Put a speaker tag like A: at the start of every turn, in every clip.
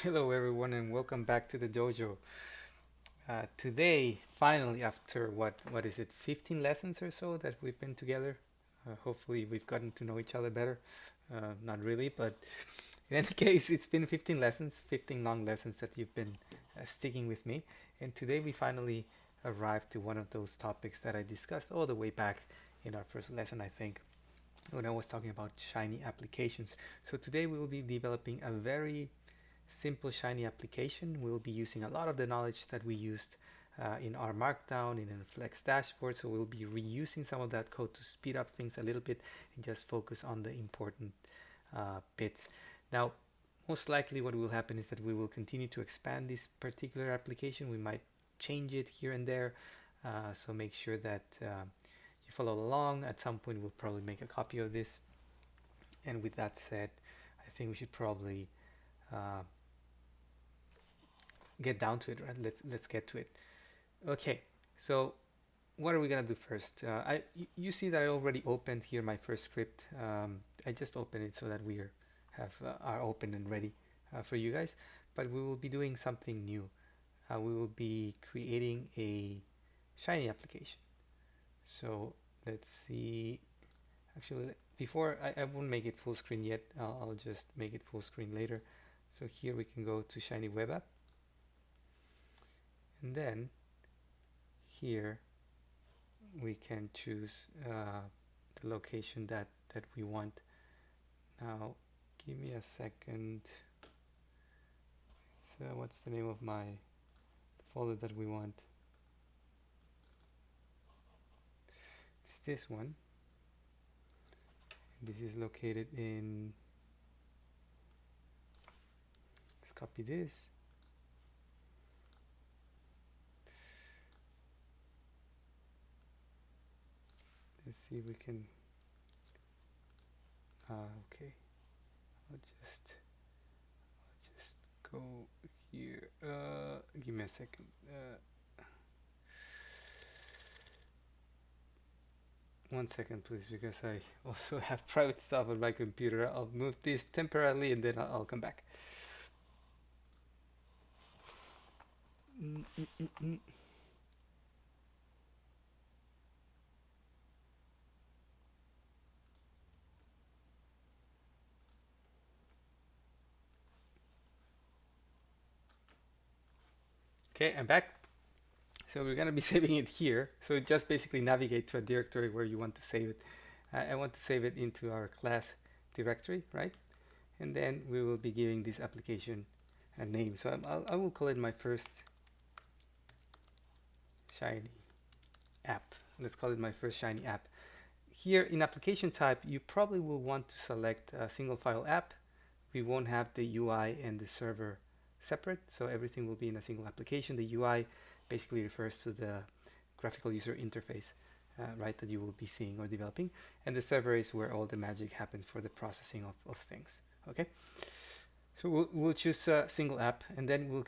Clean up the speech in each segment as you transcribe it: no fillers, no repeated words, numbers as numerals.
A: Hello everyone and welcome back to the dojo. Today, finally, after what is it, 15 lessons or so that we've been together, hopefully we've gotten to know each other better. Not really, but in any case, it's been 15 lessons, 15 long lessons that you've been sticking with me. And today we finally arrived to one of those topics that I discussed all the way back in our first lesson, I think, when I was talking about Shiny applications. So today we will be developing a very simple Shiny application. We'll be using a lot of the knowledge that we used in our Markdown, in the Flex dashboard. So we'll be reusing some of that code to speed up things a little bit and just focus on the important bits. Now, most likely what will happen is that we will continue to expand this particular application. We might change it here and there. So make sure that you follow along. At some point, we'll probably make a copy of this. And with that said, I think we should probably uh, get down to it, right? Let's get to it. Okay, so what are we gonna do first? You see that I already opened here my first script. I just opened it so that we are open and ready for you guys. But we will be doing something new. We will be creating a Shiny application. So let's see. Actually, before I won't make it full screen yet. I'll just make it full screen later. So here we can go to Shiny Web App, and then here we can choose the location that we want. Now give me a second. What's the name of my folder that we want? It's this one. This is located in, let's copy this. Let's see if we can, okay, I'll just go here. Give me a second. One second, please, because I also have private stuff on my computer. I'll move this temporarily and then I'll come back. Mm -mm -mm -mm. Okay, I'm back. So we're gonna be saving it here. So just basically navigate to a directory where you want to save it. I want to save it into our class directory, right? And then we will be giving this application a name. So I will call it my first Shiny app. Let's call it my first Shiny app. Here in application type, you probably will want to select a single file app. We won't have the UI and the server separate, so everything will be in a single application. The UI basically refers to the graphical user interface, right, that you will be seeing or developing, and the server is where all the magic happens for the processing of things. Okay, so we'll choose a single app, and then we'll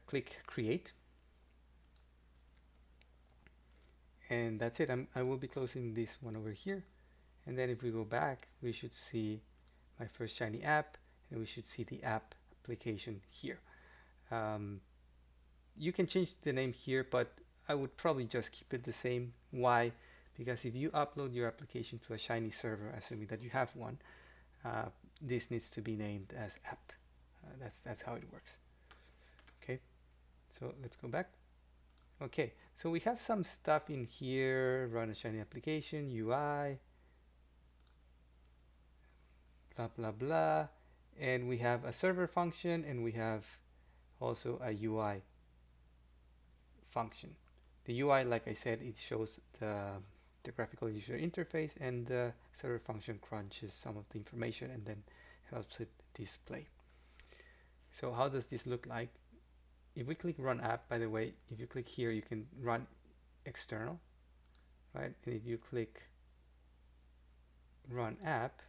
A: click create, and that's it. I will be closing this one over here, and then if we go back, we should see my first Shiny app, and we should see the app application here. Um, you can change the name here, but I would probably just keep it the same. Why? Because if you upload your application to a Shiny server, assuming that you have one, this needs to be named as app. That's how it works. Okay, so let's go back. Okay, so we have some stuff in here. Run a Shiny application, UI, blah blah blah, and we have a server function, and we have also a UI function. The UI, like I said, it shows the graphical user interface, and the server function crunches some of the information and then helps it display. So how does this look like? If we click run app, by the way, if you click here, you can run external, right? And if you click run app,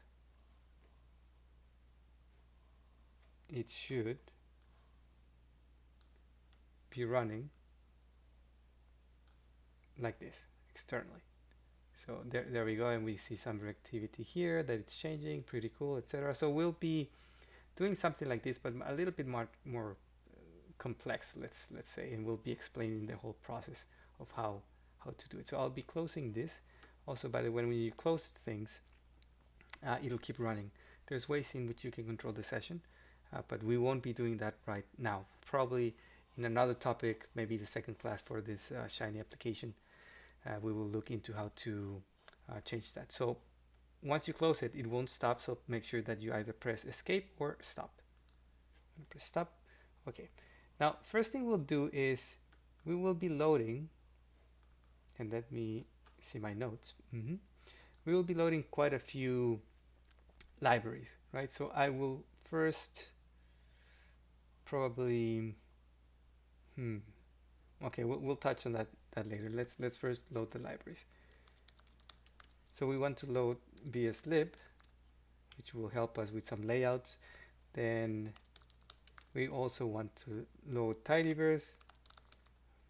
A: it should be running like this externally. So there we go, and we see some reactivity here that it's changing, pretty cool, etc. So we'll be doing something like this, but a little bit more complex, let's say, and we'll be explaining the whole process of how to do it. So I'll be closing this. Also, by the way, when you close things, it'll keep running. There's ways in which you can control the session, but we won't be doing that right now. Probably in another topic, maybe the second class for this Shiny application, we will look into how to change that. So once you close it, it won't stop, so make sure that you either press escape or stop. Press stop. Okay. Now, first thing we'll do is we will be loading, and let me see my notes. We will be loading quite a few libraries, right? So I will first probably, okay, we'll touch on that later. Let's first load the libraries. So we want to load bslib, which will help us with some layouts. Then we also want to load tidyverse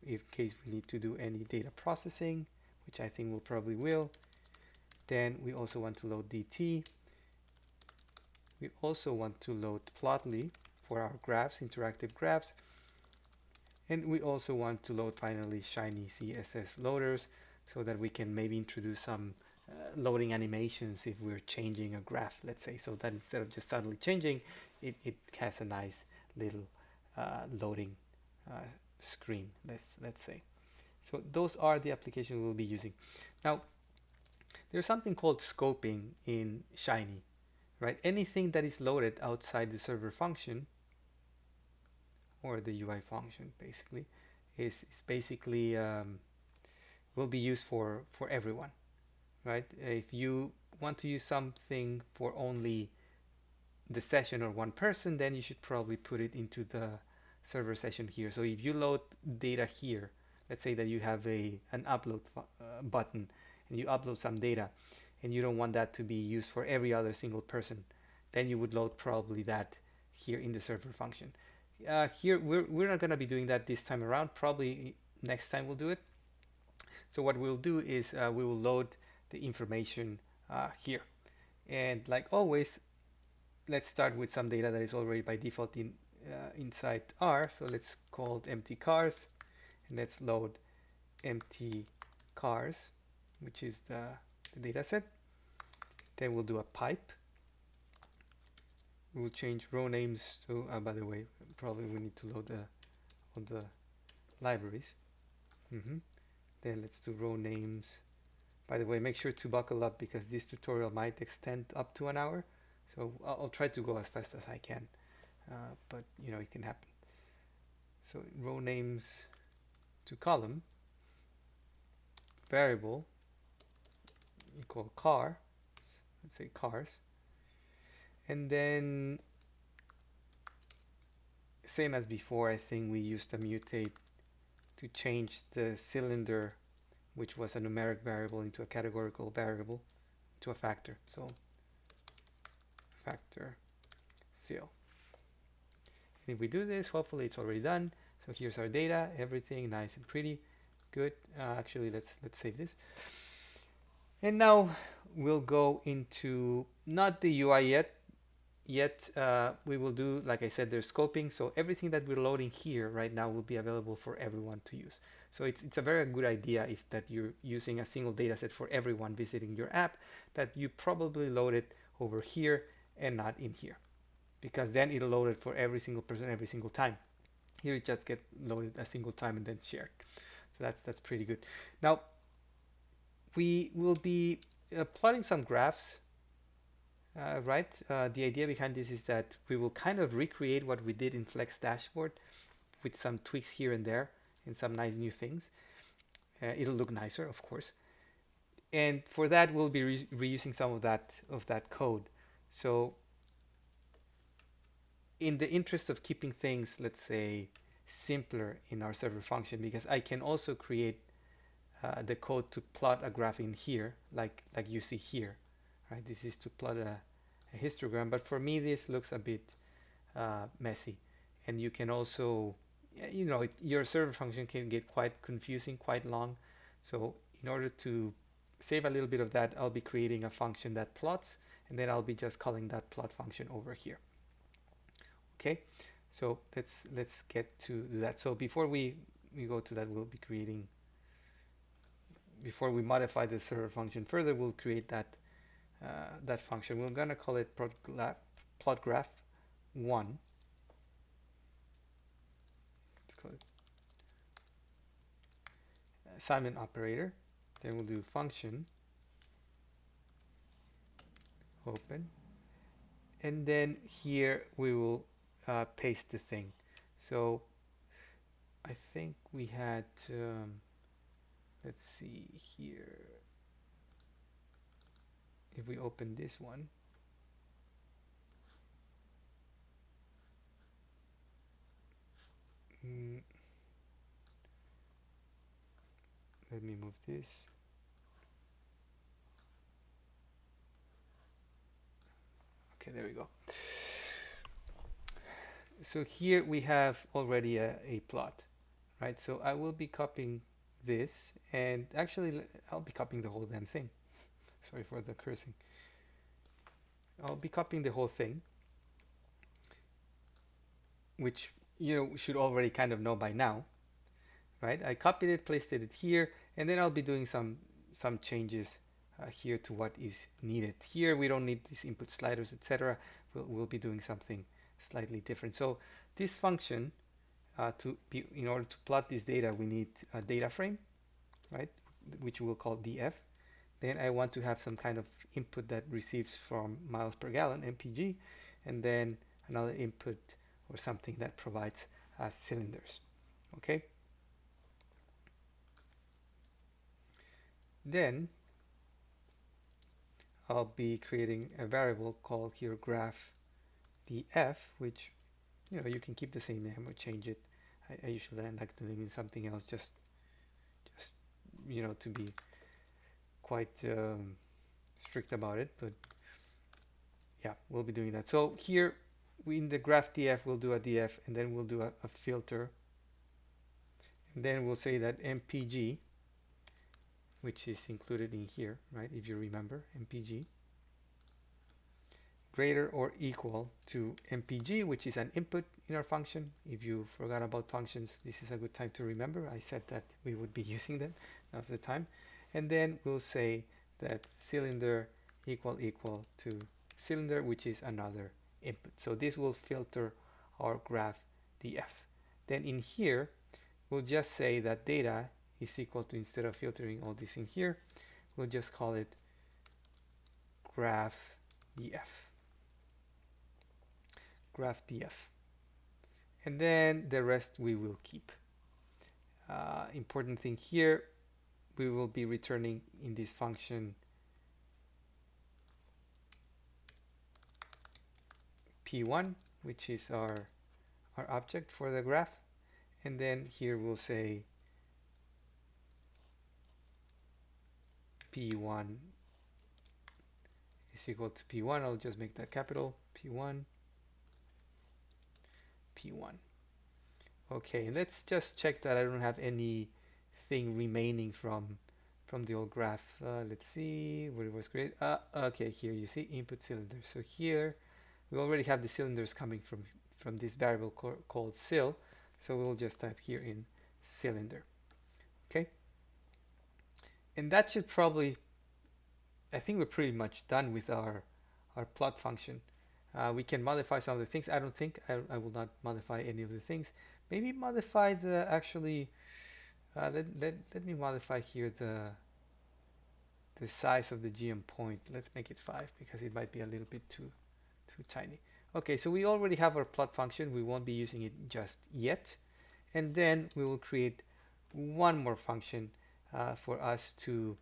A: in case we need to do any data processing, which I think we'll probably will. Then we also want to load DT. We also want to load plotly for our graphs, interactive graphs. And we also want to load finally shinycssloaders so that we can maybe introduce some loading animations if we're changing a graph, let's say, so that instead of just suddenly changing, it has a nice little loading screen, let's say. So those are the applications we'll be using. Now, there's something called scoping in Shiny, right? Anything that is loaded outside the server function or the UI function, basically, is basically will be used for everyone, right? If you want to use something for only the session or one person, then you should probably put it into the server session here. So if you load data here, let's say that you have an upload button and you upload some data and you don't want that to be used for every other single person, then you would load probably that here in the server function. Here we're not going to be doing that this time around. Probably next time we'll do it. So what we'll do is we will load the information here, and like always, let's start with some data that is already by default inside R. So let's call it empty cars, and let's load empty cars, which is the data set. Then we'll do a pipe. We'll change row names to, by the way, probably we need to load all the libraries. Then let's do row names. By the way, make sure to buckle up because this tutorial might extend up to an hour. So I'll try to go as fast as I can, but you know, it can happen. So row names to column, variable equal car, let's say cars. And then, same as before, I think we used a mutate to change the cylinder, which was a numeric variable, into a categorical variable, to a factor. So factor cil. And if we do this, hopefully it's already done. So here's our data, everything nice and pretty, good. Actually, let's save this. And now we'll go into not the UI yet. We will do, like I said, there's scoping. So everything that we're loading here right now will be available for everyone to use. So it's a very good idea if that you're using a single data set for everyone visiting your app, that you probably load it over here and not in here, because then it'll load it for every single person every single time. Here it just gets loaded a single time and then shared. So that's pretty good. Now we will be plotting some graphs. Right, the idea behind this is that we will kind of recreate what we did in Flex Dashboard with some tweaks here and there and some nice new things. It'll look nicer, of course, and for that we'll be reusing some of that code. So in the interest of keeping things, let's say, simpler in our server function, because I can also create the code to plot a graph in here, like you see here. Right, this is to plot a histogram, but for me this looks a bit messy, and you can also, you know, your server function can get quite confusing, quite long. So in order to save a little bit of that, I'll be creating a function that plots, and then I'll be just calling that plot function over here. Okay, so let's get to that. So before we go to that, we'll be creating, before we modify the server function further, we'll create that that function. We're gonna call it plot graph 1. Let's call it assignment operator. Then we'll do function open, and then here we will paste the thing. So I think we had let's see here, if we open this one, let me move this. Okay, there we go. So here we have already a plot, right? So I will be copying this, and actually I'll be copying the whole damn thing. Sorry for the cursing. I'll be copying the whole thing, which you should already kind of know by now, right? I copied it, placed it here, and then I'll be doing some changes here to what is needed. Here we don't need these input sliders, etc. We'll be doing something slightly different. So this function, in order to plot this data, we need a data frame, right? Which we'll call df. Then I want to have some kind of input that receives from miles per gallon, mpg, and then another input or something that provides cylinders. Okay. Then I'll be creating a variable called here graph df, which you can keep the same name or change it. I usually like to name it something else, just to be quite strict about it. But yeah, we'll be doing that. So here in the graph df, we'll do a df, and then we'll do a filter, and then we'll say that mpg, which is included in here, right? If you remember, mpg greater or equal to mpg, which is an input in our function. If you forgot about functions, this is a good time to remember. I said that we would be using them. Now's the time. And then we'll say that cylinder equal to cylinder, which is another input. So this will filter our graph df. Then in here, we'll just say that data is equal to, instead of filtering all this in here, we'll just call it graph df. Graph df. And then the rest we will keep. Important thing here, we will be returning in this function p1, which is our object for the graph. And then here we'll say p1 is equal to p1. I'll just make that capital, p1. Okay, let's just check that I don't have anything remaining from the old graph. Let's see what it was created. Okay, here you see input cylinders. So here we already have the cylinders coming from this variable called cyl. So we'll just type here in cylinder. Okay, and that should probably, I think we're pretty much done with our plot function. We can modify some of the things. I don't think I will not modify any of the things. Maybe modify the actually. Let me modify here the size of the GM point. Let's make it 5 because it might be a little bit too tiny. Okay, so we already have our plot function. We won't be using it just yet, and then we will create one more function for us to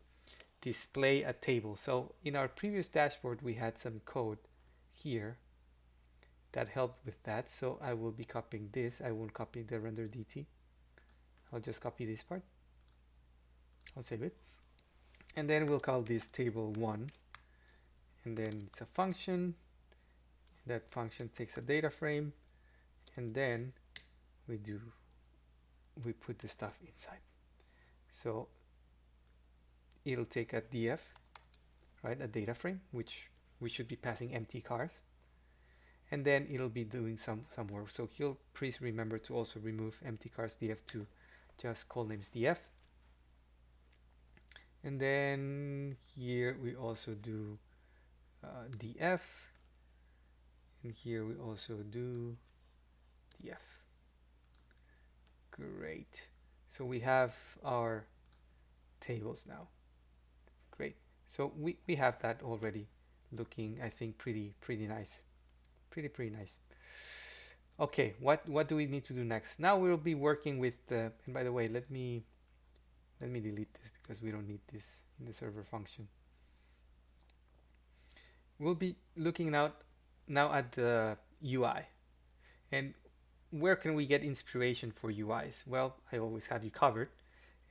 A: display a table. So in our previous dashboard, we had some code here that helped with that. So I will be copying this. I won't copy the render dt. I'll just copy this part. I'll save it. And then we'll call this table 1. And then it's a function. That function takes a data frame. And then we put the stuff inside. So it'll take a df, right, a data frame, which we should be passing empty cars. and then it'll be doing some work. So here, please remember to also remove empty cars df to just call names df. And then here we also do df, and here we also do df. Great. So we have our tables now. Great. So we have that already looking, I think, pretty nice. Pretty nice. Okay, what do we need to do next? Now we'll be working with the, and by the way, let me delete this because we don't need this in the server function. We'll be looking now at the UI. And where can we get inspiration for UIs? Well, I always have you covered.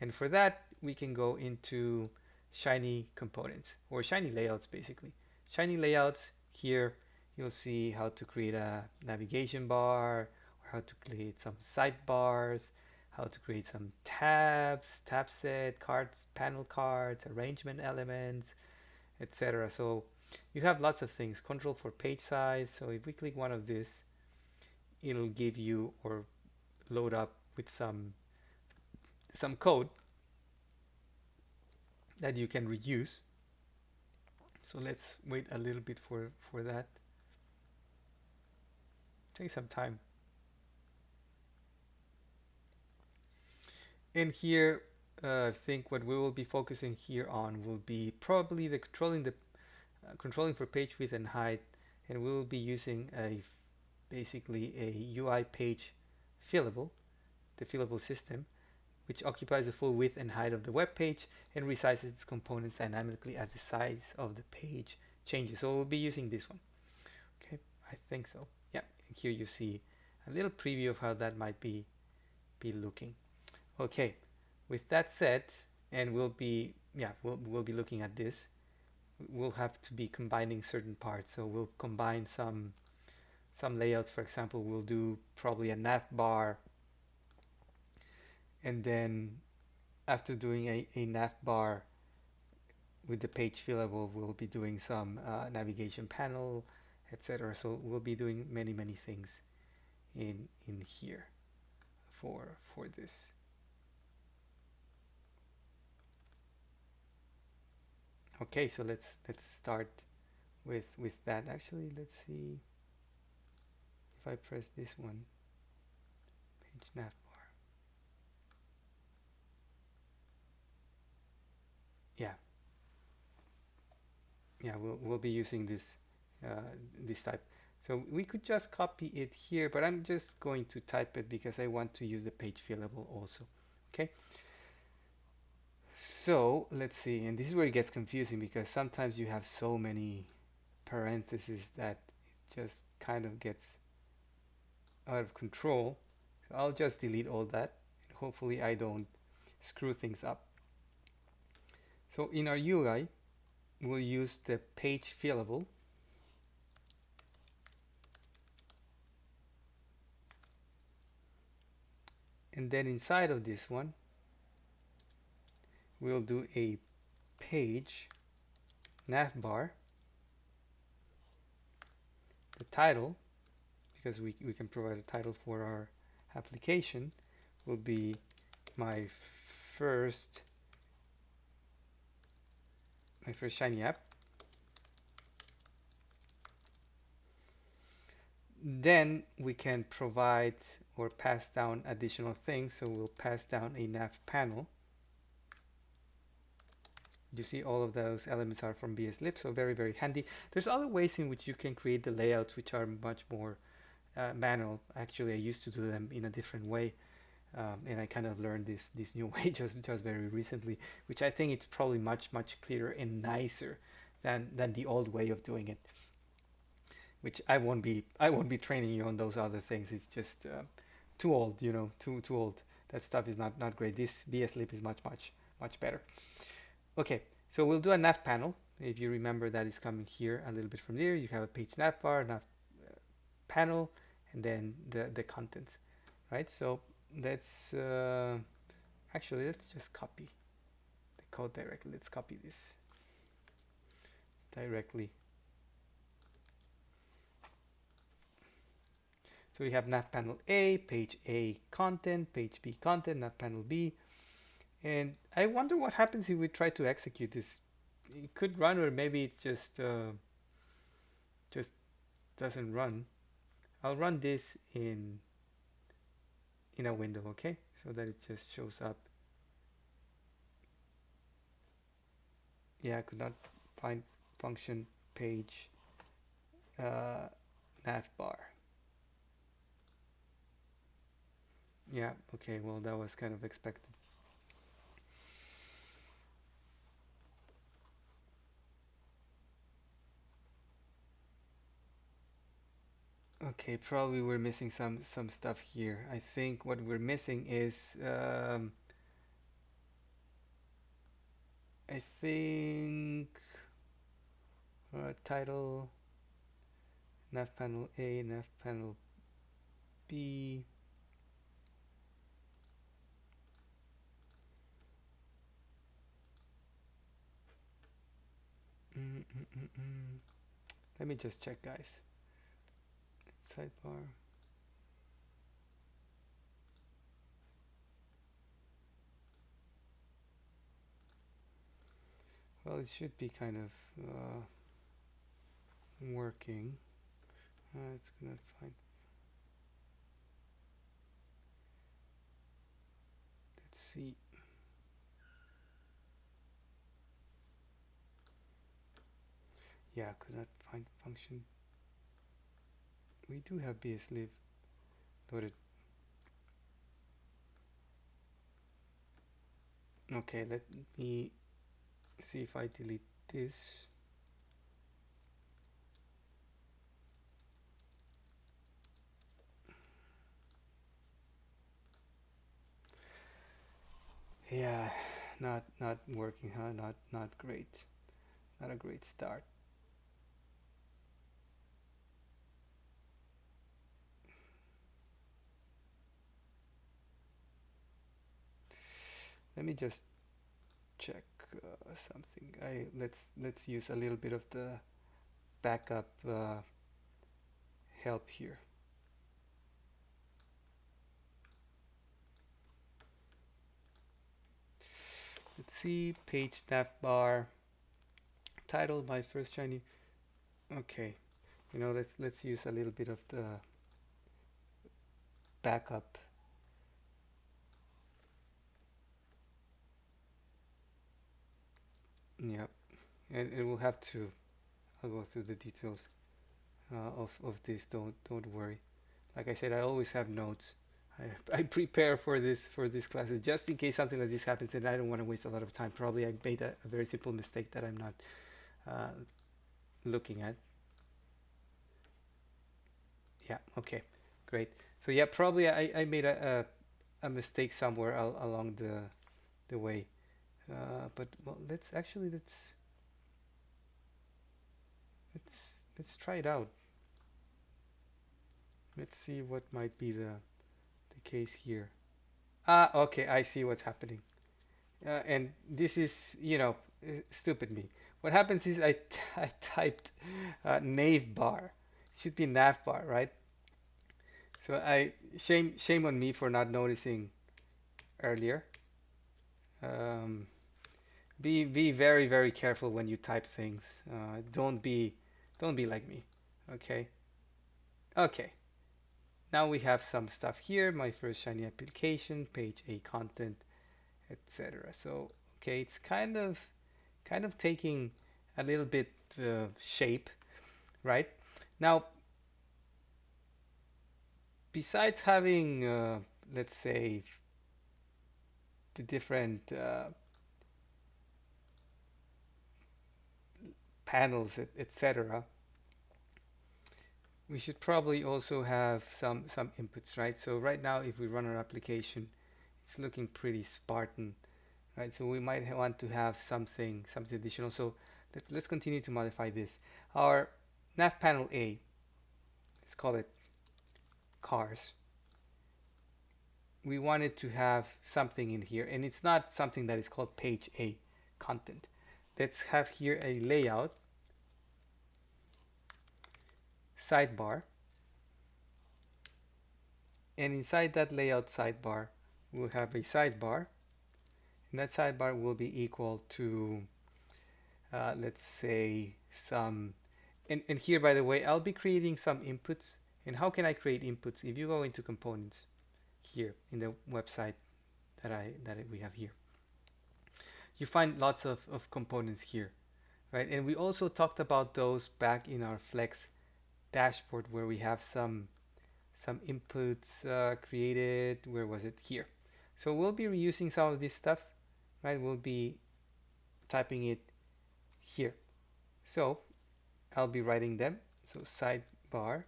A: And for that, we can go into Shiny components or Shiny layouts, basically. Shiny layouts, here you'll see how to create a navigation bar, or how to create some sidebars, how to create some tabs, tab set, cards, panel cards, arrangement elements, etc. So you have lots of things. Control for page size. So if we click one of these, it'll give you or load up with some code that you can reuse. So let's wait a little bit for that. Take some time. And here, I think what we will be focusing here on will be probably the controlling for page width and height, and we'll be using basically a UI page fillable, the fillable system, which occupies the full width and height of the web page and resizes its components dynamically as the size of the page changes. So we'll be using this one. Okay, I think so. Yeah, and here you see a little preview of how that might be looking. Okay, with that said, and we'll be looking at this. We'll have to be combining certain parts. So we'll combine some layouts. For example, we'll do probably a nav bar, and then after doing a nav bar with the page fillable, we'll be doing some navigation panel, etc. So we'll be doing many things in here for this. Okay, so let's start with that. Actually, let's see if I press this one, page nav bar. Yeah, we'll be using this this type. So we could just copy it here, but I'm just going to type it because I want to use the page fillable also. Okay. So let's see, and this is where it gets confusing because sometimes you have so many parentheses that it just kind of gets out of control. So I'll just delete all that, and hopefully I don't screw things up. So in our UI, we'll use the page fillable. And then inside of this one, we'll do a page navbar. The title, because we can provide a title for our application, will be my first Shiny app. Then we can provide or pass down additional things. So we'll pass down a nav panel. You see all of those elements are from bslib, so very handy. There's other ways in which you can create the layouts which are much more manual. Actually, I used to do them in a different way, and I kind of learned this new way just very recently, which I think it's probably much clearer and nicer than the old way of doing it. Which I won't be training you on those other things. It's just too old, you know, too old. That stuff is not great. This bslib is much better. Okay, so we'll do a nav panel. If you remember, that is coming here a little bit from there. You have a page nav bar, nav panel, and then the contents, right? So let's actually let's just copy the code directly. Let's copy this directly. So we have nav panel A, page A content, page B content, nav panel B. And I wonder what happens if we try to execute this. It could run, or maybe it just doesn't run. I'll run this in a window, okay? So that it just shows up. Yeah, I could not find function page nav bar. Yeah, okay, well, that was kind of expected. Okay, probably we're missing some stuff here. I think what we're missing is I think title, nav panel A, nav panel B. Let me just check, guys. Sidebar. Well, it should be kind of working. It's gonna find. Let's see. Yeah, could not find function. We do have bslib loaded. Okay, let me see if I delete this. Yeah, not working, huh? Not great. Not a great start. Let me just check something. Let's use a little bit of the backup help here. Let's see, page nav bar, title, my first shiny. Okay, you know, let's use a little bit of the backup. Yep, and it will have to. I'll go through the details of this. Don't worry. Like I said, I always have notes. I prepare for these classes just in case something like this happens, and I don't want to waste a lot of time. Probably I made a very simple mistake that I'm not looking at. Yeah. Okay. Great. So yeah, probably I made a mistake somewhere along the way. But well, let's try it out. Let's see what might be the case here. Ah, okay, I see what's happening. And this is, stupid me. What happens is I typed nav bar. It should be nav bar, right? So shame on me for not noticing earlier. Um, be very very careful when you type things. Don't be like me. Okay. Okay. Now we have some stuff here. My first shiny application, page A content, etc. So okay, it's kind of taking a little bit shape, right? Now, besides having let's say the different panels, etc., we should probably also have some inputs, right? So right now, if we run our application, it's looking pretty Spartan, right? So we might want to have something additional. So let's continue to modify this. Our nav panel A, let's call it cars. We wanted to have something in here, and it's not something that is called page A content. Let's have here a layout sidebar. And inside that layout sidebar, we'll have a sidebar, and that sidebar will be equal to, let's say, some, and here, by the way, I'll be creating some inputs. And how can I create inputs? If you go into components here in the website that we have here, you find lots of components here, right? And we also talked about those back in our Flex dashboard, where we have some inputs created. Where was it? Here. So we'll be reusing some of this stuff, right? We'll be typing it here. So I'll be writing them. So sidebar.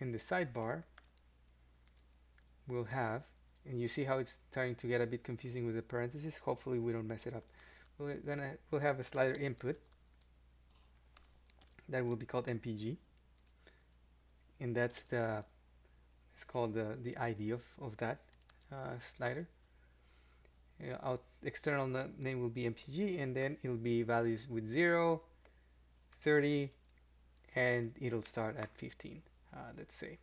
A: In the sidebar, we'll have, and you see how it's starting to get a bit confusing with the parentheses. Hopefully we don't mess it up. We'll have a slider input that will be called MPG, and that's the, it's called the ID of that slider. Our external name will be MPG, and then it'll be values with 0, 30, and it'll start at 15, let's say.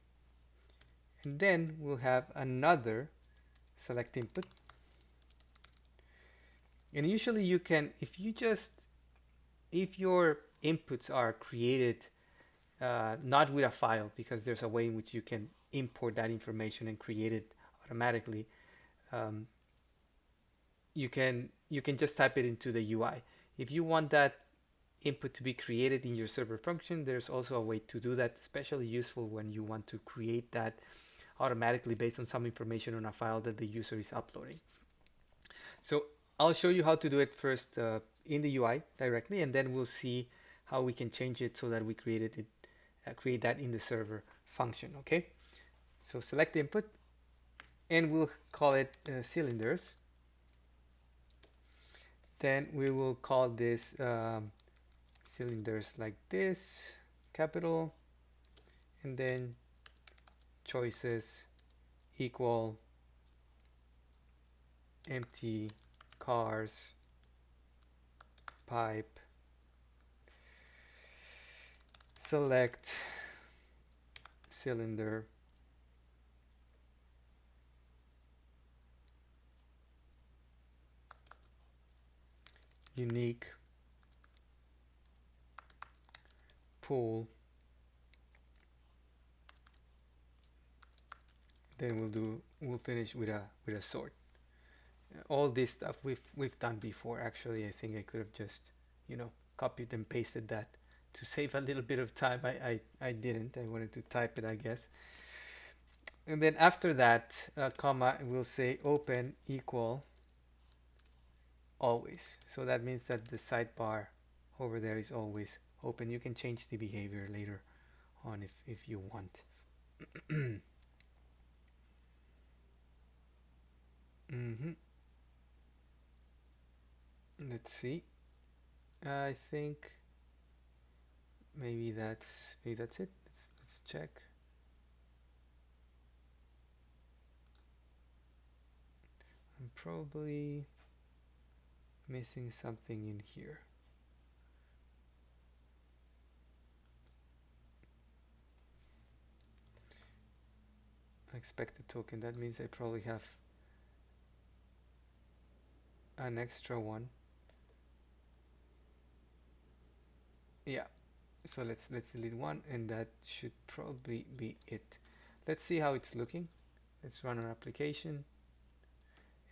A: And then we'll have another select input. And usually you can, if your inputs are created not with a file, because there's a way in which you can import that information and create it automatically, you can just type it into the UI. If you want that input to be created in your server function, there's also a way to do that, especially useful when you want to create that automatically based on some information on a file that the user is uploading. So I'll show you how to do it first in the UI directly, and then we'll see how we can change it so that we create that in the server function. Okay, so select input, and we'll call it cylinders. Then we will call this cylinders like this, capital, and then choices equal empty cars pipe select cylinder unique pool. Then we'll finish with a sort. All this stuff we've done before. Actually, I think I could have just, copied and pasted that to save a little bit of time. I didn't. I wanted to type it, I guess. And then after that, comma, we'll say open equal always. So that means that the sidebar over there is always open. You can change the behavior later on if you want. Let's see. I think maybe that's it. Let's check. I'm probably missing something in here. Expected token. That means I probably have an extra one. Yeah. So let's delete one, and that should probably be it. Let's see how it's looking. Let's run our application.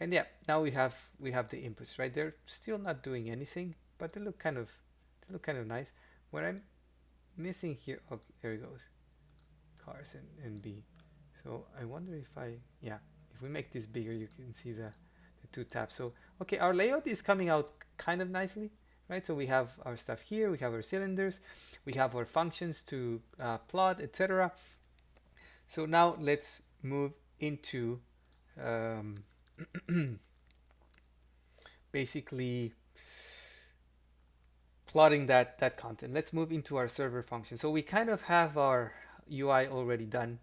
A: And yeah, now we have the inputs, right? They're still not doing anything, but they look kind of nice. What I'm missing here, oh, there it goes, cars and B. So I wonder if if we make this bigger, you can see the two tabs. So okay, our layout is coming out kind of nicely, right? So we have our stuff here, we have our cylinders, we have our functions to plot, etc. So now let's move into basically plotting that content. Let's move into our server function. So we kind of have our UI already done.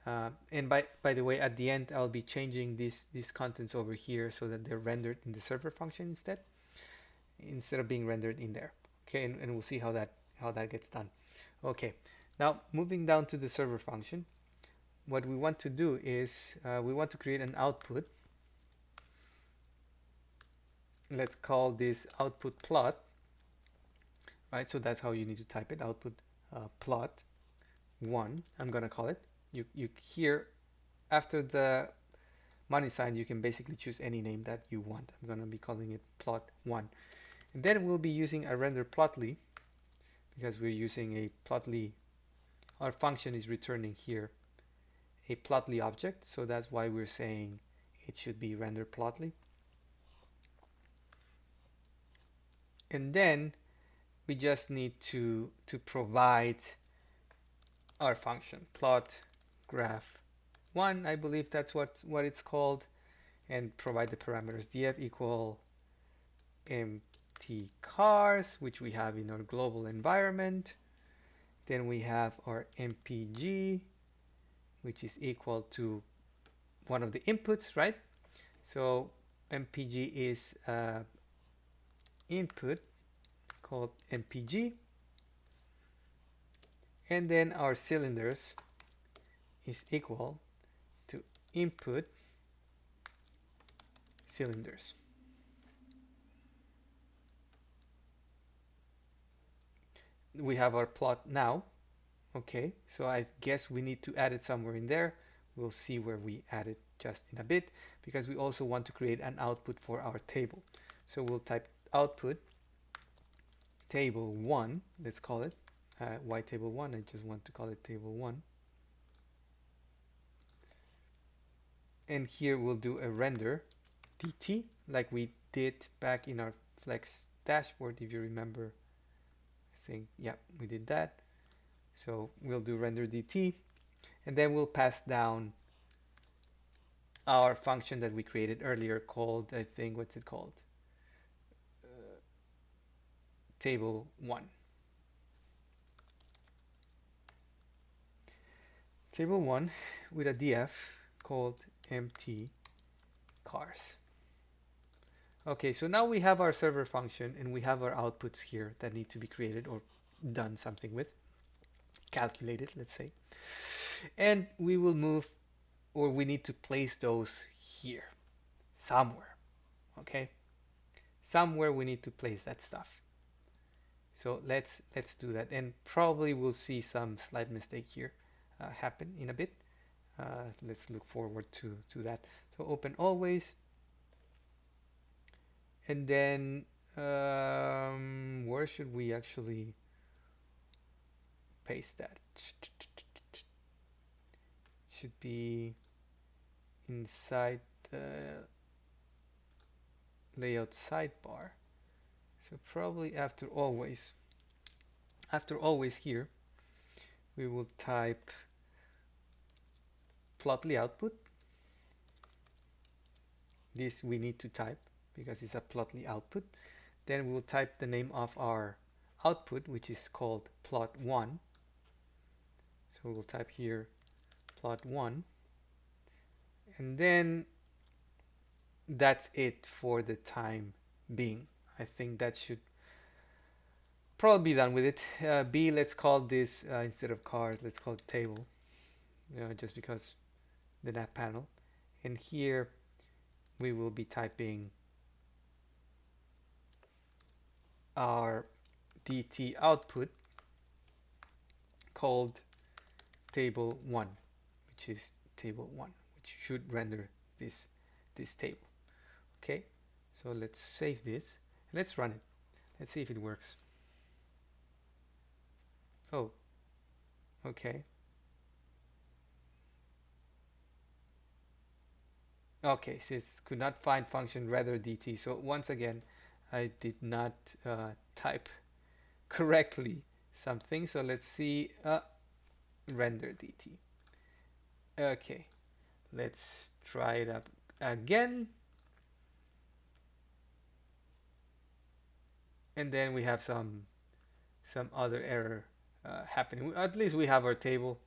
A: And by the way, at the end, I'll be changing these contents over here so that they're rendered in the server function instead of being rendered in there. Okay, and we'll see how that gets done. Okay, now moving down to the server function, what we want to do is we want to create an output. Let's call this output plot, right? So that's how you need to type it, output plot 1, I'm gonna call it. You here after the money sign you can basically choose any name that you want. I'm gonna be calling it plot 1, and then we'll be using a render plotly because we're using a plotly. Our function is returning here a plotly object, so that's why we're saying it should be render plotly. And then we just need to provide our function plot graph 1, I believe that's what it's called, and provide the parameters df equal empty cars, which we have in our global environment. Then we have our mpg, which is equal to one of the inputs, right? So mpg is input called mpg, and then our cylinders is equal to input cylinders. We have our plot now. Okay, so I guess we need to add it somewhere in there. We'll see where we add it just in a bit, because we also want to create an output for our table. So we'll type output table 1, let's call it. Why table 1? I just want to call it table 1. And here we'll do a render dt like we did back in our Flex dashboard, if you remember. I think, yeah, we did that. So we'll do render dt, and then we'll pass down our function that we created earlier called, I think, what's it called? Table 1. Table 1 with a df called empty cars. Okay, so now we have our server function and we have our outputs here that need to be created or done something with, calculated, let's say. And we will move, or we need to place those here somewhere. Okay, somewhere we need to place that stuff. So let's do that, and probably we'll see some slight mistake here happen in a bit. Let's look forward to that. So open always, and then where should we actually paste that? It should be inside the layout sidebar. So probably after always here we will type plotly output. This we need to type because it's a plotly output. Then we'll type the name of our output, which is called plot 1. So we'll type here plot 1, and then that's it for the time being. I think that should probably be done with it. B, let's call this instead of cars, let's call it table, just because the nav panel. And here we will be typing our dt output called table 1, which is table 1, which should render this table. Okay, so let's save this. Let's run it. Let's see if it works. Oh, okay. Okay, says could not find function rather dt. So once again, I did not type correctly something. So let's see, render dt. Okay, let's try it up again. And then we have some other error happening. At least we have our table,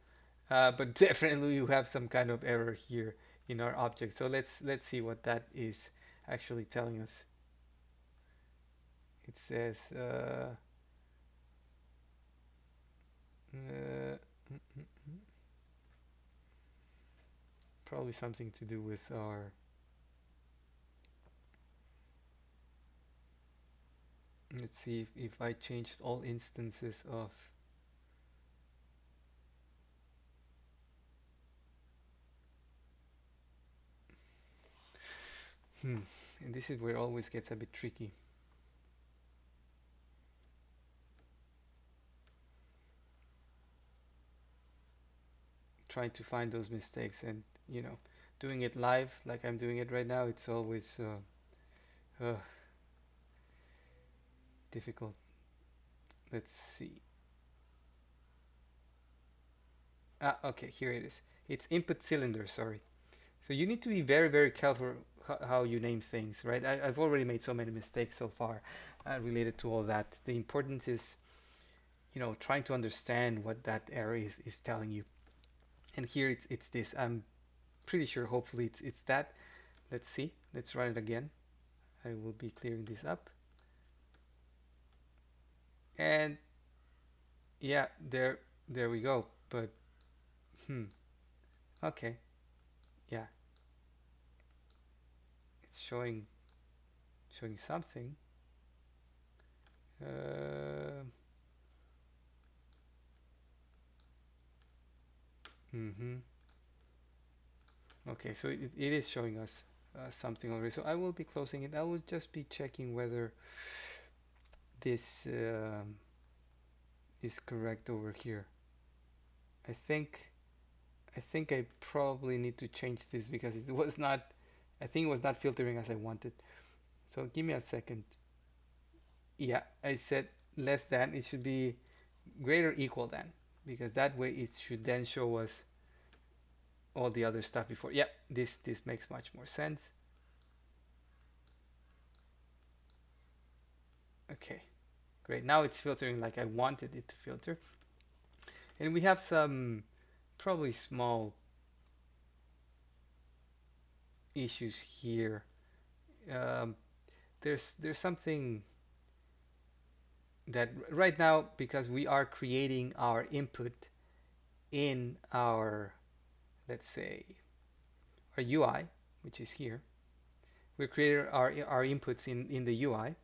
A: but definitely you have some kind of error here in our object. So let's see what that is actually telling us. It says Probably something to do with our, let's see if I changed all instances of, and this is where it always gets a bit tricky. Trying to find those mistakes, and doing it live like I'm doing it right now, it's always difficult. Let's see. Okay, here it is. It's input cylinder, sorry. So you need to be very, very careful how you name things, right? I've already made so many mistakes so far related to all that. The importance is, trying to understand what that error is telling you. And here it's this. I'm pretty sure, hopefully it's that. Let's see. Let's run it again. I will be clearing this up. And yeah, there we go. But okay, yeah, it's showing something. Okay, so it is showing us something already. So I will be closing it. I will just be checking whether this is correct over here. I think I probably need to change this because it was not, I think it was not filtering as I wanted. So give me a second. Yeah, I said less than. It should be greater equal than, because that way it should then show us all the other stuff before. Yeah, this makes much more sense. Okay, great. Now it's filtering like I wanted it to filter. And we have some probably small issues here. There's something that right now, because we are creating our input in our, let's say, our UI, which is here. We created our inputs in the UI.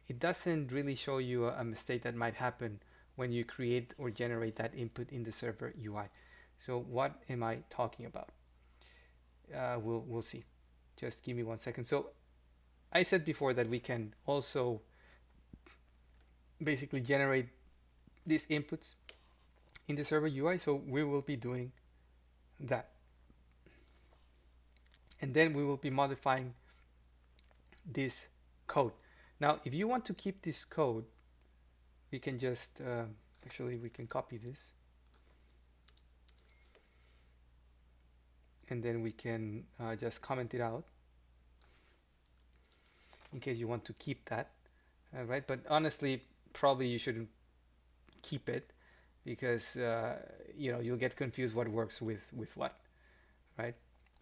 A: It doesn't really show you a mistake that might happen when you create or generate that input in the server UI. So what am I talking about? We'll see. Just give me 1 second. So I said before that we can also basically generate these inputs in the server UI. So we will be doing that. And then we will be modifying this code. Now, if you want to keep this code, we can just, actually we can copy this. And then we can just comment it out in case you want to keep that, right? But honestly, probably you shouldn't keep it because you'll get confused what works with what, right?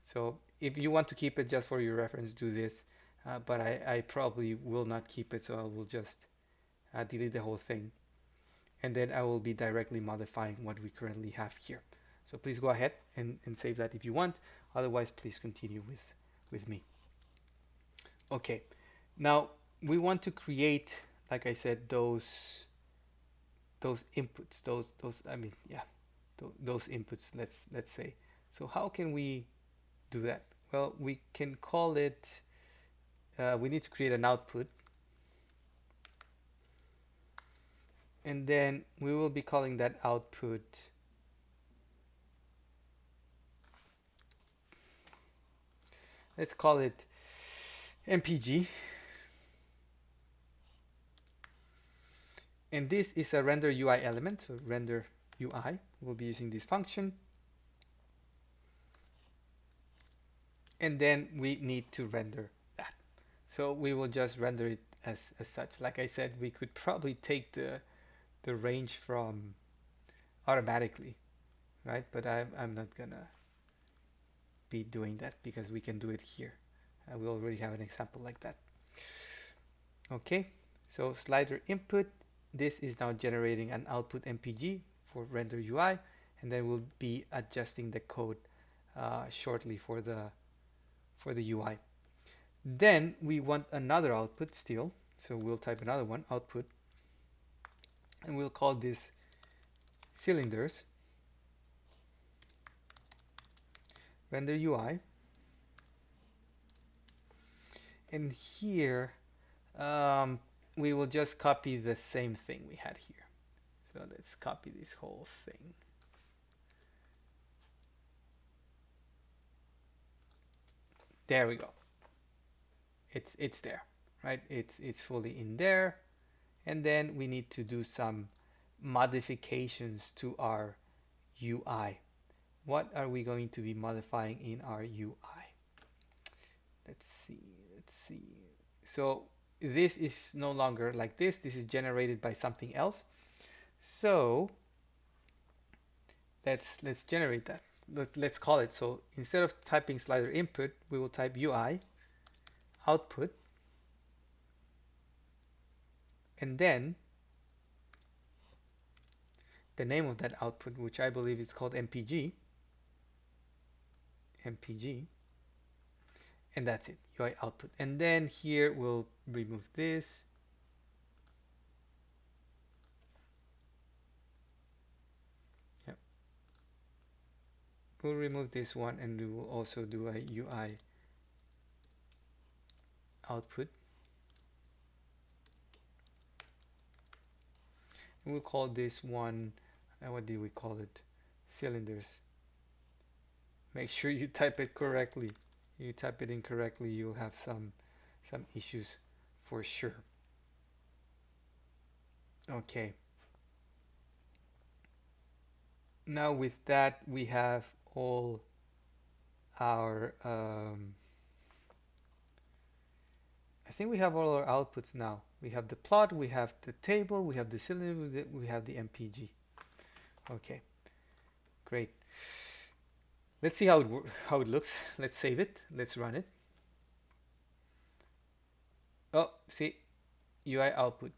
A: So if you want to keep it just for your reference, do this. But I probably will not keep it, so I will just delete the whole thing, and then I will be directly modifying what we currently have here. So please go ahead and save that if you want. Otherwise, please continue with me. Okay, now we want to create, like I said, those inputs, those inputs. Let's say. So how can we do that? Well, we can call it. We need to create an output, and then we will be calling that output let's call it MPG, and this is a render UI element. So render UI, we'll be using this function, and then we need to render that. So we will just render it as such. Like I said, we could probably take the range from automatically, right? But I'm not gonna be doing that because we can do it here. We already have an example like that. Okay, so slider input, this is now generating an output MPG for render UI, and then we'll be adjusting the code shortly for the UI. Then we want another output still, so we'll type another one, output, and we'll call this cylinders render UI. And here we will just copy the same thing we had here. So let's copy this whole thing. There we go. It's there, right? It's fully in there. And then we need to do some modifications to our UI. What are we going to be modifying in our UI? Let's see. So this is no longer like this. This is generated by something else. So let's generate that. Let's call it. So instead of typing slider input, we will type UI output, and then the name of that output, which I believe is called MPG, and that's it, UI output. And then here we'll remove this. Yep. We'll remove this one, and we will also do a UI output. And we'll call this one, what did we call it? Cylinders. Make sure you type it correctly. You type it incorrectly, you'll have some issues for sure. Okay. Now with that, we have all our I think we have all our outputs now. We have the plot, we have the table, we have the cylinders, we have the MPG. Okay, great. Let's see how it looks. Let's save it. Let's run it. Oh, see, UI output.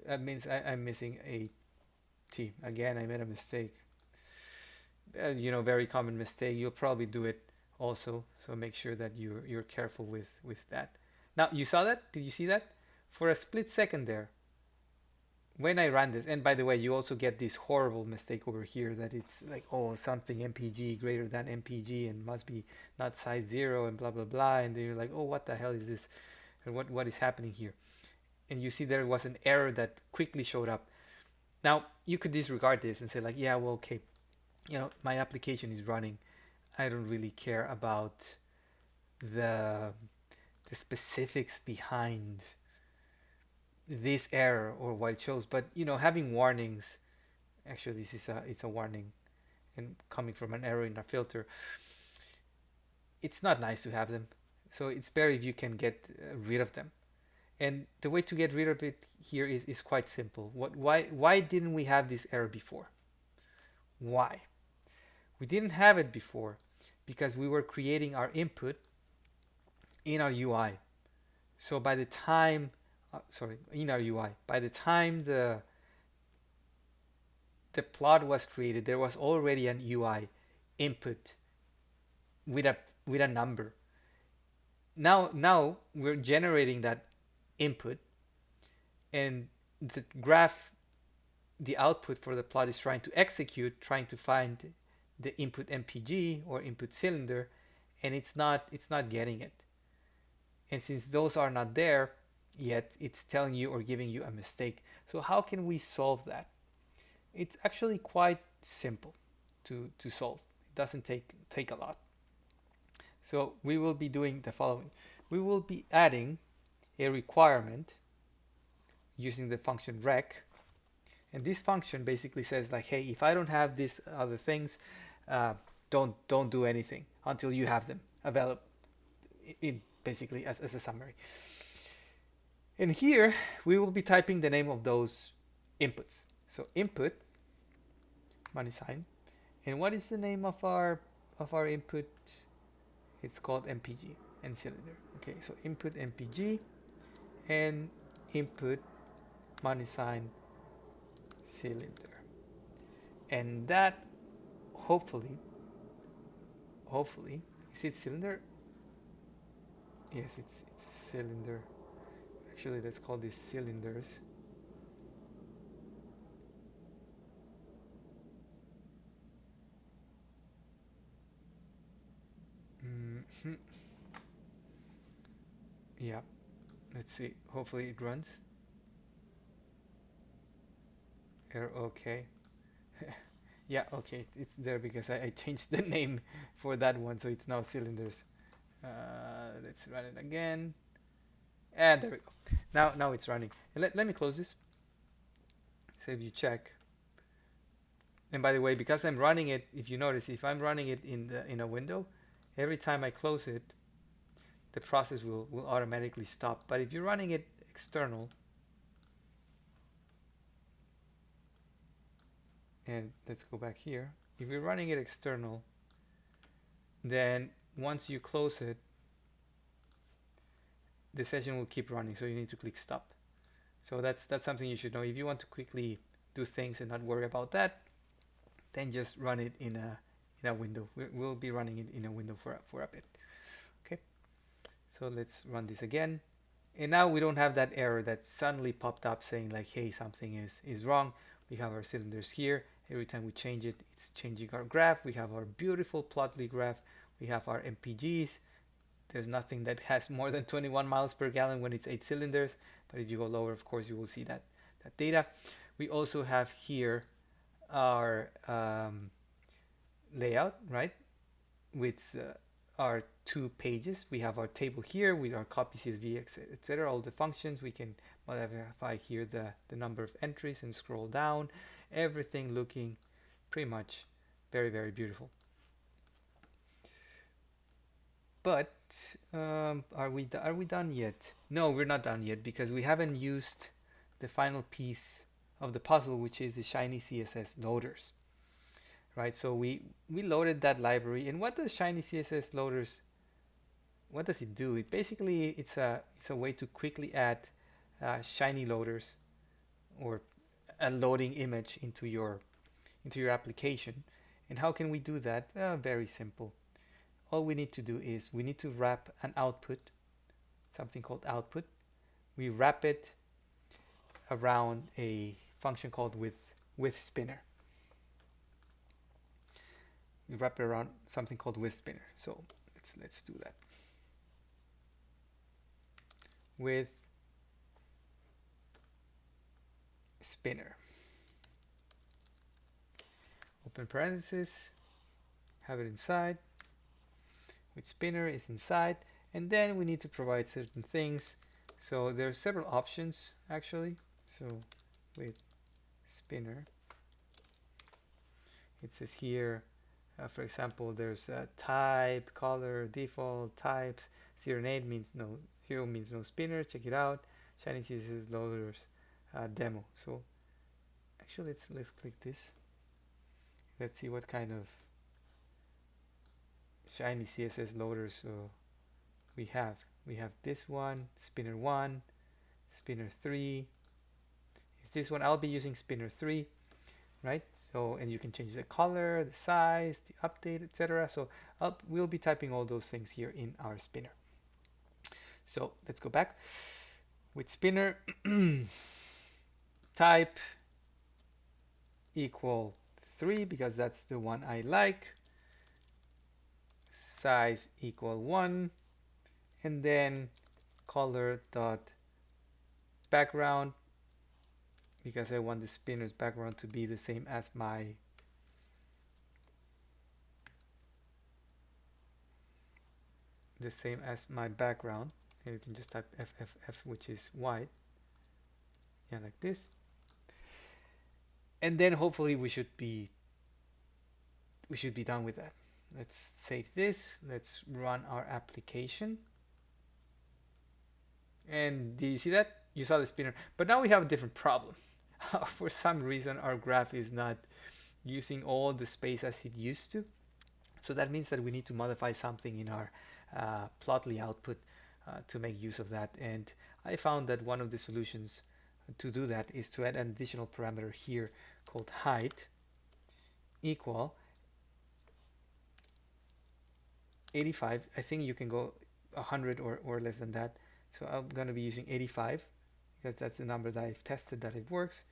A: That means I'm missing a T. Again, I made a mistake. Very common mistake. You'll probably do it also. So make sure that you're careful with that. Now, you saw that? Did you see that? For a split second there, when I ran this, and by the way, you also get this horrible mistake over here that it's like, oh, something MPG greater than MPG and must be not size 0 and blah, blah, blah. And then you're like, oh, what the hell is this? And what is happening here? And you see there was an error that quickly showed up. Now, you could disregard this and say like, yeah, well, okay, my application is running. I don't really care about the specifics behind this error or what it shows, but having warnings, actually this is it's a warning and coming from an error in a filter, it's not nice to have them, so it's better if you can get rid of them. And the way to get rid of it here is quite simple. Why didn't we have this error before? Why we didn't have it before? Because we were creating our input in our UI. So by the time in our UI, by the time the plot was created, there was already an UI input with a number. Now we're generating that input, and the graph, the output for the plot is trying to execute, trying to find the input MPG or input cylinder, and it's not getting it. And since those are not there yet, it's telling you or giving you a mistake. So how can we solve that? It's actually quite simple to solve. It doesn't take a lot. So we will be doing the following. We will be adding a requirement using the function rec. And this function basically says like, hey, if I don't have these other things, don't do anything until you have them available, basically as a summary. And here we will be typing the name of those inputs. So input money sign, and what is the name of our input? It's called MPG and cylinder. Okay, so input MPG and input money sign cylinder, and that hopefully hopefully, is it cylinder? Yes, it's cylinder. Actually, let's call these cylinders. Mm-hmm. Yeah, let's see. Hopefully it runs. Okay. Yeah, okay, it's there because I changed the name for that one, so it's now cylinders. Let's run it again. And there we go. Now it's running. And let me close this. So if you check. And by the way, because I'm running it, if you notice, if I'm running it in a window, every time I close it, the process will automatically stop. But if you're running it external, and let's go back here. If you're running it external, then once you close it, the session will keep running. So you need to click stop. So that's something you should know. If you want to quickly do things and not worry about that, then just run it in a window. We'll be running it in a window for a bit. Okay. So let's run this again. And now we don't have that error that suddenly popped up saying like, hey, something is wrong. We have our cylinders here. Every time we change it, it's changing our graph. We have our beautiful Plotly graph. We have our MPGs. There's nothing that has more than 21 miles per gallon when it's 8 cylinders. But if you go lower, of course, you will see that data. We also have here our layout, right? With our 2 pages. We have our table here with our copy CSV, etc. All the functions. We can modify here the number of entries and scroll down. Everything looking pretty much very, very beautiful. But are we done yet? No, we're not done yet because we haven't used the final piece of the puzzle, which is the shinycssloaders. Right, so we loaded that library, and what does shinycssloaders? What does it do? It basically it's a way to quickly add shiny loaders or a loading image into your application. And how can we do that? Very simple. All we need to do is we need to wrap an output, something called output. We wrap it around a function called with spinner. We wrap it around something called with spinner. So let's do that. With spinner. Open parenthesis. Have it inside. With spinner is inside, and then we need to provide certain things. So there are several options actually. So with spinner, it says here, for example, there's a type, color, default, types. 0 and 8 means no, 0 means no spinner. Check it out. shinycssloaders demo. So actually, let's click this. Let's see what kind of shiny CSS loaders we have. We have this one, spinner 1, spinner 3. Is this one? I'll be using spinner 3, right? So, and you can change the color, the size, the update, etc. So we'll be typing all those things here in our spinner. So let's go back. With spinner, type equal 3 because that's the one I like. Size equal 1, and then color dot background because I want the spinner's background to be the same as my background. And you can just type FFF, which is white. Yeah, like this. And then hopefully we should be done with that. Let's save this. Let's run our application. And do you see that? You saw the spinner. But now we have a different problem. For some reason, our graph is not using all the space as it used to. So that means that we need to modify something in our Plotly output to make use of that. And I found that one of the solutions to do that is to add an additional parameter here called height equal 85. I think you can go 100 or less than that. So I'm going to be using 85 because that's the number that I've tested that it works.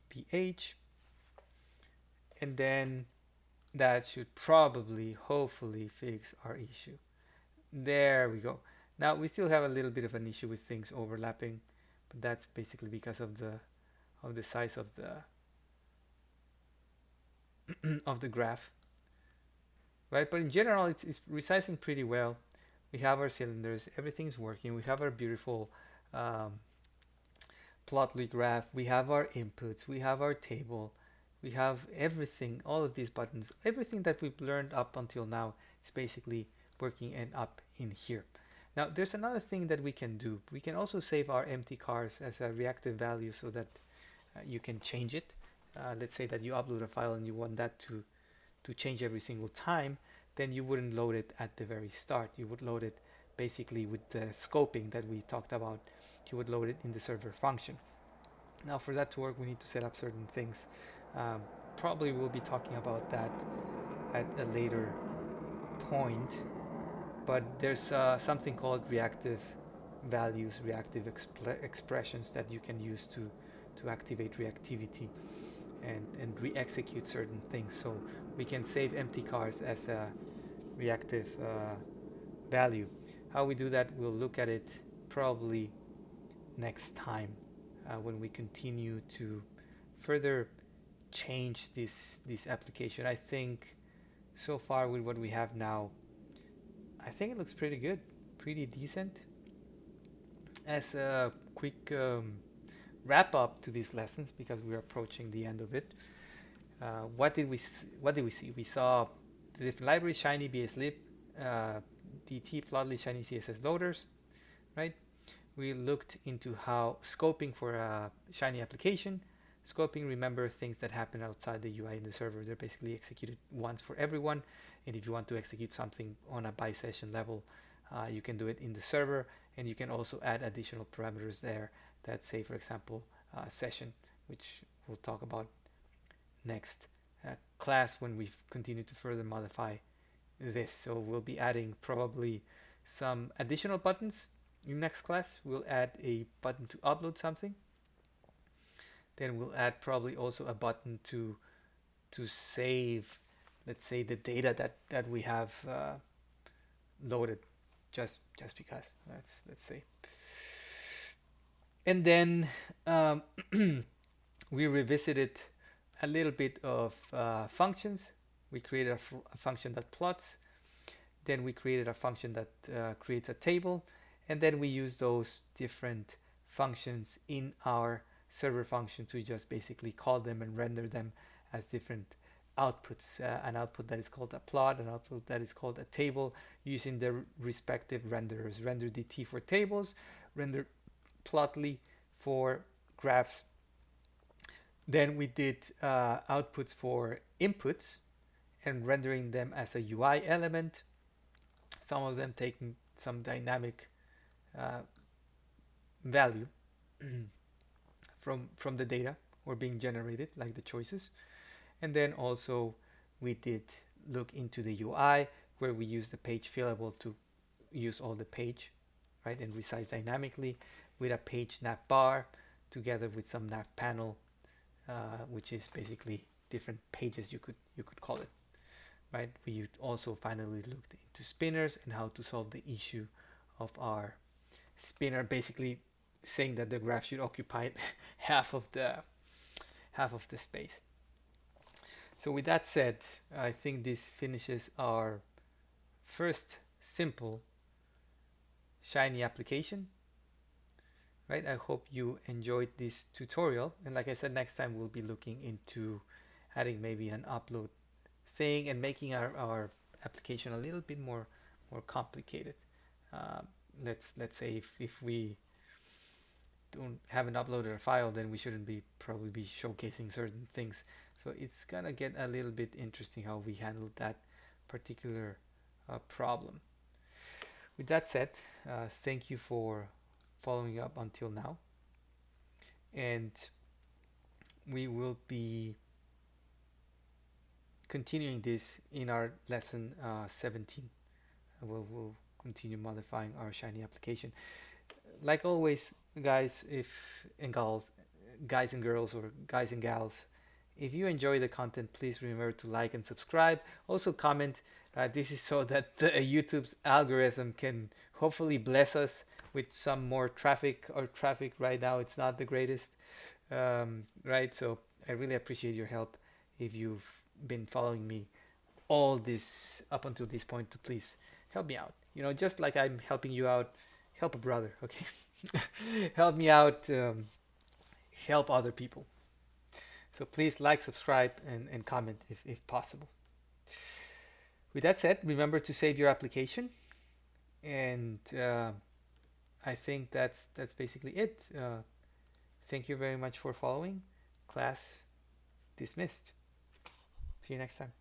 A: pH. And then that should probably, hopefully, fix our issue. There we go. Now we still have a little bit of an issue with things overlapping, but that's basically because of the size of the of the graph, right? But in general, it's resizing pretty well. We have our cylinders, everything's working. We have our beautiful um, plotly graph. We have our inputs. We have our table. We have everything, all of these buttons, everything that we've learned up until now is basically working and up in here. Now, there's another thing that we can do. We can also save our empty cars as a reactive value so that you can change it. Let's say that you upload a file and you want that to change every single time, then you wouldn't load it at the very start. You would load it basically with the scoping that we talked about. You would load it in the server function. Now, for that to work, we need to set up certain things. Probably we'll be talking about that at a later point, but there's something called reactive values, reactive expressions that you can use to activate reactivity and re-execute certain things. So we can save empty cars as a reactive value. How we do that, we'll look at it probably next time when we continue to further change this application. I think so far with what we have now, I think it looks pretty good, pretty decent. As a quick wrap up to these lessons, because we're approaching the end of it, what did we see? We saw the different libraries: Shiny, bslib, DT, Plotly, Shiny CSS loaders, right? We looked into how scoping for a Shiny application. Scoping, remember, things that happen outside the UI in the server. They're basically executed once for everyone. And if you want to execute something on a by session level, you can do it in the server. And you can also add additional parameters there that say, for example, session, which we'll talk about next class when we continue to further modify this. So we'll be adding probably some additional buttons in next class. We'll add a button to upload something. Then we'll add probably also a button to save, let's say, the data that we have loaded, just because. Let's say. And then we revisited a little bit of functions. We created a function that plots. Then we created a function that creates a table. And then we use those different functions in our server function to just basically call them and render them as different outputs. An output that is called a plot, an output that is called a table, using the respective renderers. Render DT for tables, render Plotly for graphs. Then we did outputs for inputs and rendering them as a UI element. Some of them taking some dynamic value from the data or being generated, like the choices. And then also we did look into the UI, where we use the page fillable to use all the page, right, and resize dynamically with a page nav bar together with some nav panel, which is basically different pages, you could call it, right? We also finally looked into spinners and how to solve the issue of our spinner, basically saying that the graph should occupy half of the space. So with that said, I think this finishes our first simple Shiny application, right? I hope you enjoyed this tutorial, and like I said, next time we'll be looking into adding maybe an upload thing and making our application a little bit more complicated. Let's say if we haven't uploaded a file, then we shouldn't probably be showcasing certain things. So it's gonna get a little bit interesting how we handle that particular problem. With that said, thank you for following up until now, and we will be continuing this in our lesson 17. we'll continue modifying our Shiny application. Like always, guys, if and gals, guys and girls, or guys and gals, if you enjoy the content, please remember to like and subscribe. Also comment. This is so that YouTube's algorithm can hopefully bless us with some more traffic. Our traffic right now, it's not the greatest, right? So I really appreciate your help. If you've been following me all this up until this point, to please help me out. Just like I'm helping you out, help a brother, okay? Help me out, help other people. So please like, subscribe, and comment if possible. With that said, remember to save your application, and I think that's basically it. Thank you very much for following. Class dismissed. See you next time.